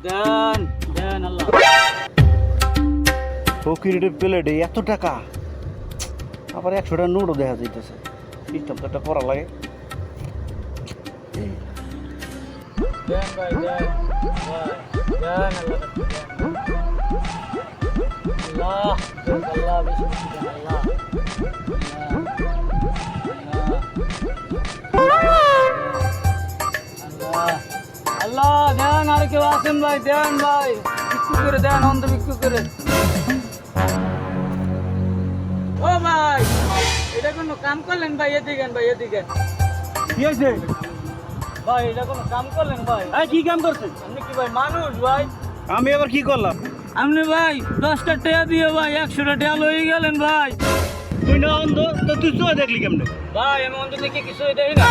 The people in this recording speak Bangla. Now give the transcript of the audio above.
দেন দেন আল্লাহ। ফকিরের প্লেটে এত টাকা, আবার 100টার নোটও দেখা যাইতেছে। সিস্টেম তো একটা করা লাগে। দেন ভাই দেন ভাই দেন আল্লাহ দেন আল্লাহ দেন আল্লাহ বেশি বেশি দেন আল্লাহ আল্লাহ দেন। আর কেউ আছেন ভাই? দেন ভাই, ভিক্ষু করে দেন, অন্ধ ভিক্ষু করে। ও ভাই, এটা কোনো কাম করলেন ভাই? এদিকে ভাই, এদিকে। কি হয়েছে? ভাই এটা কোনো কাম করলেন ভাই? কি কাম করছেন? আপনি কি ভাই মানুষ ভাই? আমি আবার কি করলাম? আপনি ভাই 10টা টাকা দিয়ে ভাই 100টা টাকা লয়ে গেলেন ভাই। তুই না অন্ধ, তো তুই চোখে দেখলি কেমনে? ভাই আমি অন্তত দেখে কিছু দেখি না।